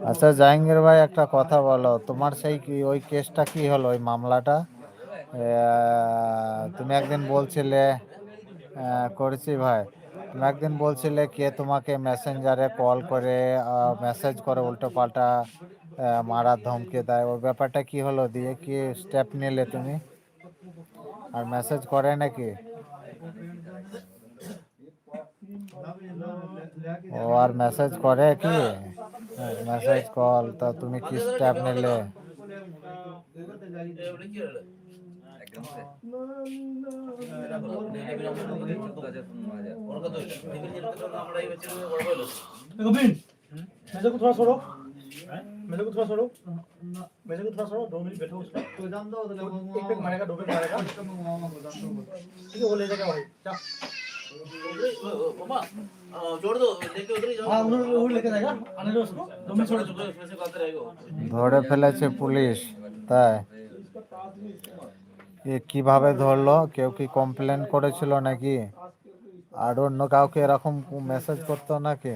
আচ্ছা জাহাঙ্গীর ভাই, একটা কথা বলো, তোমার সেই কি ওই কেসটা কি হলো, ওই মামলাটা? তুমি একদিন বলছিলে, করেছি ভাই, তুমি একদিন বলছিলে কে তোমাকে মেসেঞ্জারে কল করে মেসেজ করে উল্টো পাল্টা মারার ধমকি দেয়, ওই ব্যাপারটা কি হলো? দিয়ে কি স্টেপ নিলে তুমি? আর মেসেজ করে নাকি? ও আর মেসেজ করে কি? মেসেজ কল, তা তুমি কি স্টেপ নিলে? गोविंद मेरे को थोड़ा छोड़ो, मेरे को थोड़ा छोड़ो, मेरे को थोड़ा छोड़ो, 2 मिनट बैठो उसमें। एक पेक मारेगा, 2 पेक मारेगा, ठीक है? वो ले जाएगा भाई, जा। छोड़ दो, लेके उधर ही जाओ। हाँ उधर लेके जाएगा, आने दो उसको, 2 मिनट छोड़ो। वैसे करते रहेगा वो। ধরে ফেলেছে পুলিশ, তাই? এ কিভাবে ধরলো? কেউ কি কমপ্লেন করেছিল নাকি? আর অন্য কাউকে এরকম মেসেজ করতো নাকি?